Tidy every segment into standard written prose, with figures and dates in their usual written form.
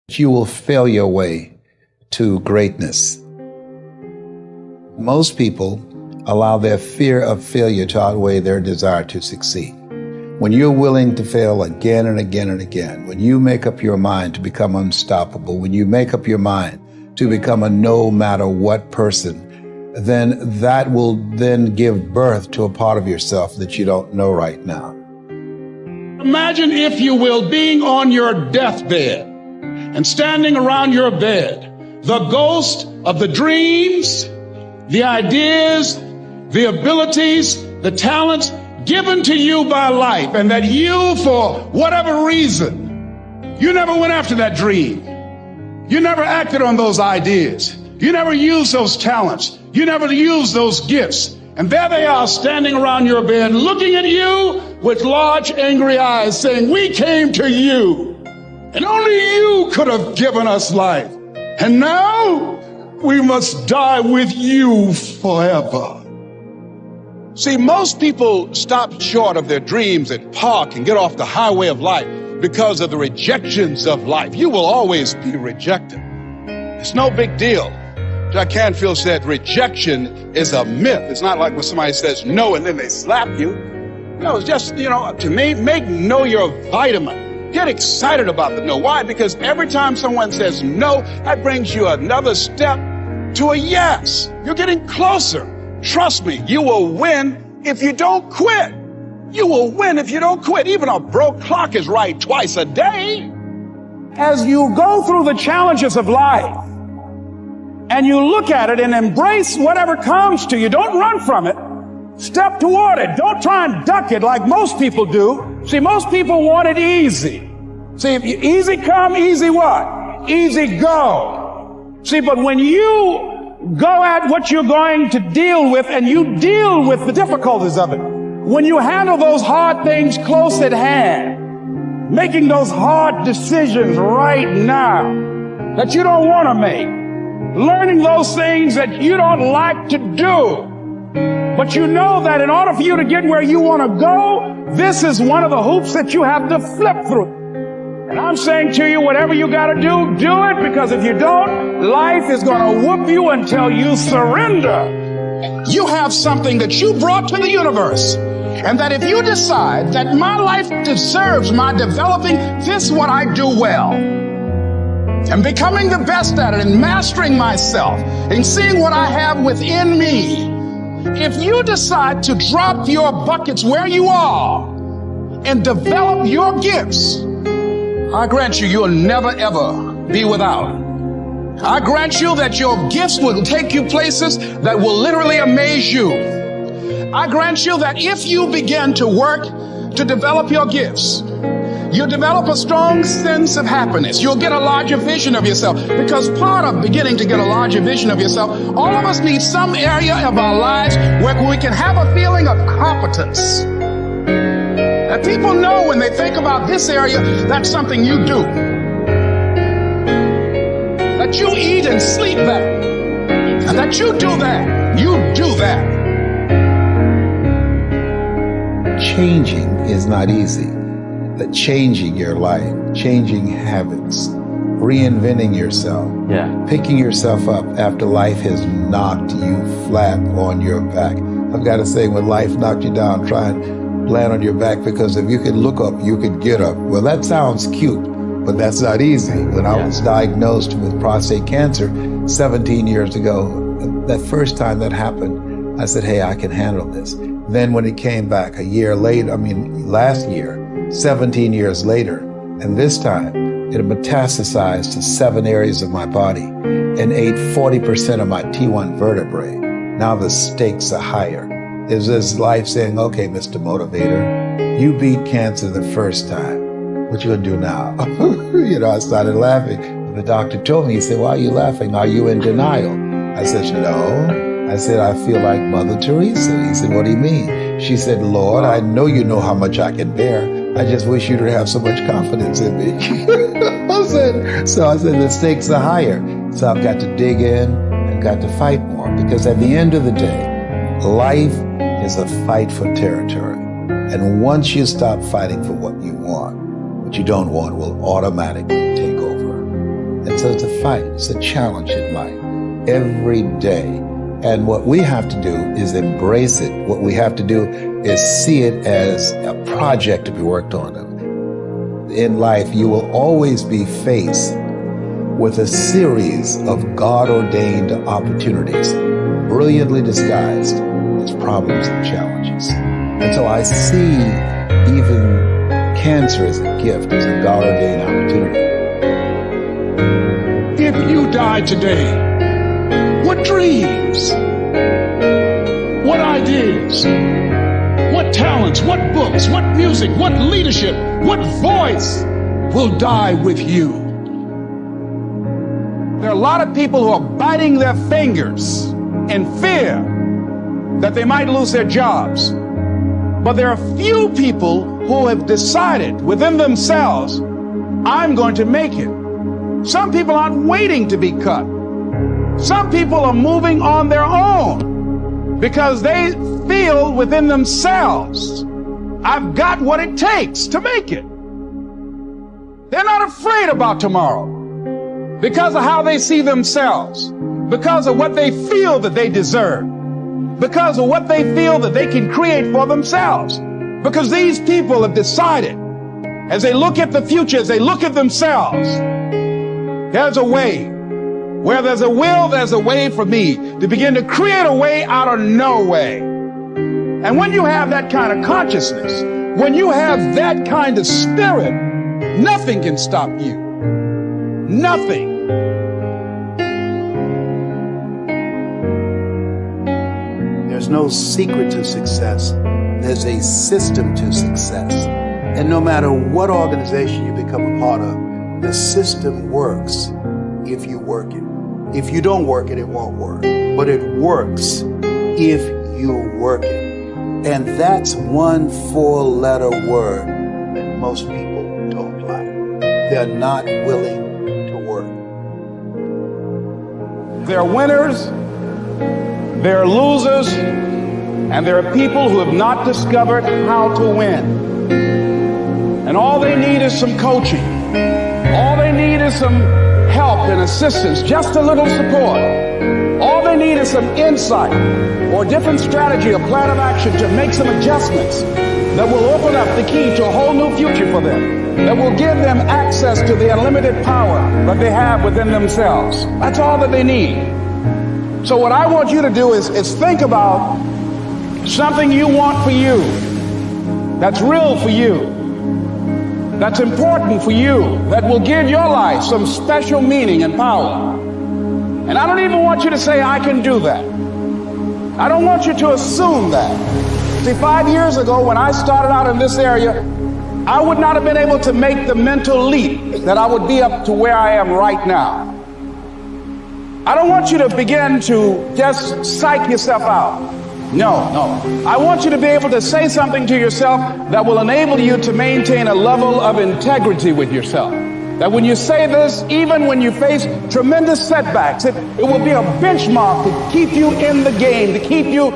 You will fail your way to greatness. Most people allow their fear of failure to outweigh their desire to succeed. When you're willing to fail again and again and again, when you make up your mind to become unstoppable, when you make up your mind to become a no matter what person, then that will then give birth to a part of yourself that you don't know right now. Imagine, if you will, being on your deathbed and standing around your bed, the ghost of the dreams, the ideas, the abilities, the talents given to you by life, and that you, for whatever reason, you never went after that dream. You never acted on those ideas. You never used those talents. You never used those gifts. And there they are standing around your bed looking at you with large angry eyes saying, "We came to you, and only you could have given us life. And now we must die with you forever." See, most people stop short of their dreams and park and get off the highway of life because of the rejections of life. You will always be rejected. It's no big deal. Jack Canfield said rejection is a myth. It's not like when somebody says no and then they slap you. No, it's just, to me, make no your vitamin. Get excited about the no. Why? Because every time someone says no, that brings you another step to a yes. You're getting closer. Trust me, you will win if you don't quit. You will win if you don't quit. Even a broke clock is right twice a day. As you go through the challenges of life and you look at it and embrace whatever comes to you, don't run from it. Step toward it. Don't try and duck it like most people do. See, most people want it easy. See, if you, easy come, easy what? Easy go. See, but when you go at what you're going to deal with and you deal with the difficulties of it, when you handle those hard things close at hand, making those hard decisions right now that you don't want to make, learning those things that you don't like to do, but you know that in order for you to get where you want to go, this is one of the hoops that you have to flip through. And I'm saying to you, whatever you got to do it, because if you don't, life is going to whoop you until you surrender. You have something that you brought to the universe, and that if you decide that my life deserves my developing this what I do well, and becoming the best at it, and mastering myself, and seeing what I have within me, if you decide to drop your buckets where you are and develop your gifts, I grant you, you'll never ever be without. I grant you that your gifts will take you places that will literally amaze you. I grant you that if you begin to work to develop your gifts, you'll develop a strong sense of happiness. You'll get a larger vision of yourself, because part of beginning to get a larger vision of yourself, all of us need some area of our lives where we can have a feeling of competence. That people know when they think about this area, that's something you do. That you eat and sleep that. And that you do that. You do that. Changing is not easy. That changing your life, changing habits, reinventing yourself, picking yourself up after life has knocked you flat on your back. I've got to say, when life knocked you down, try and land on your back, because if you could look up, you could get up. Well, that sounds cute, but that's not easy. When I was diagnosed with prostate cancer 17 years ago, that first time that happened, I said, hey, I can handle this. Then when it came back a year later, last year, 17 years later, and this time it metastasized to 7 areas of my body and ate 40% of my T1 vertebrae. Now the stakes are higher. Is this life saying, okay, Mr. Motivator, you beat cancer the first time. What you gonna do now? I started laughing. The doctor told me, he said, why are you laughing? Are you in denial? I said, no. I said, I feel like Mother Teresa. He said, what do you mean? She said, Lord, I know you know how much I can bear. I just wish you to have so much confidence in me. I said, the stakes are higher. So I've got to dig in and got to fight more, because at the end of the day, life is a fight for territory. And once you stop fighting for what you want, what you don't want will automatically take over. So it's a fight. It's a challenge in life every day. And what we have to do is embrace it. What we have to do is see it as a project to be worked on. In life, you will always be faced with a series of God-ordained opportunities, brilliantly disguised as problems and challenges. And so I see even cancer as a gift, as a God-ordained opportunity. If you died today, what dreams, what ideas, what talents, what books, what music, what leadership, what voice will die with you? There are a lot of people who are biting their fingers in fear that they might lose their jobs. But there are few people who have decided within themselves, I'm going to make it. Some people aren't waiting to be cut. Some people are moving on their own because they feel within themselves, I've got what it takes to make it. They're not afraid about tomorrow because of how they see themselves, because of what they feel that they deserve, because of what they feel that they can create for themselves. Because these people have decided, as they look at the future, as they look at themselves, there's a way. Where there's a will, there's a way for me to begin to create a way out of no way. And when you have that kind of consciousness, when you have that kind of spirit, nothing can stop you. Nothing. There's no secret to success. There's a system to success. And no matter what organization you become a part of, the system works if you work it. If you don't work it, it won't work. But it works if you work it. And that's one 4-letter word that most people don't like. They're not willing to work. There are winners, there are losers, and there are people who have not discovered how to win. And all they need is some coaching. All they need is some help and assistance, just a little support. All they need is some insight or different strategy or plan of action to make some adjustments that will open up the key to a whole new future for them, that will give them access to the unlimited power that they have within themselves. That's all that they need. So what I want you to do is think about something you want for you, that's real for you, that's important for you, that will give your life some special meaning and power. And I don't even want you to say, I can do that. I don't want you to assume that. See, 5 years ago when I started out in this area, I would not have been able to make the mental leap that I would be up to where I am right now. I don't want you to begin to just psych yourself out. No. I want you to be able to say something to yourself that will enable you to maintain a level of integrity with yourself. That when you say this, even when you face tremendous setbacks, it will be a benchmark to keep you in the game, to keep you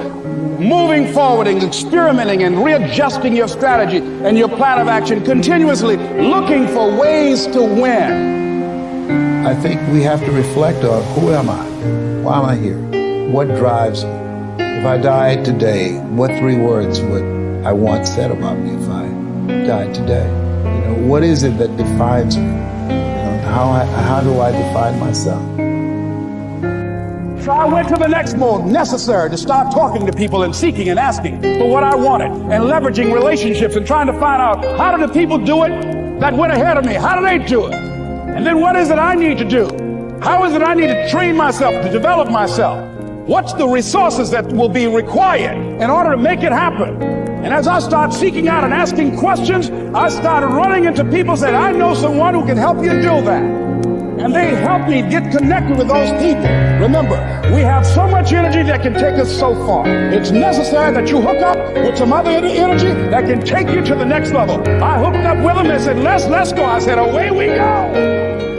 moving forward and experimenting and readjusting your strategy and your plan of action, continuously looking for ways to win. I think we have to reflect on, who am I? Why am I here? What drives me? If I died today, what 3 words would I want said about me if I died today? What is it that defines me? How do I define myself? So I went to the next mode necessary to start talking to people and seeking and asking for what I wanted and leveraging relationships and trying to find out, how do the people do it that went ahead of me? How do they do it? And then what is it I need to do? How is it I need to train myself, to develop myself? What's the resources that will be required in order to make it happen? And as I start seeking out and asking questions, I started running into people saying, I know someone who can help you do that. And they help me get connected with those people. Remember, we have so much energy that can take us so far. It's necessary that you hook up with some other energy that can take you to the next level. I hooked up with them and said, let's go. I said, away we go.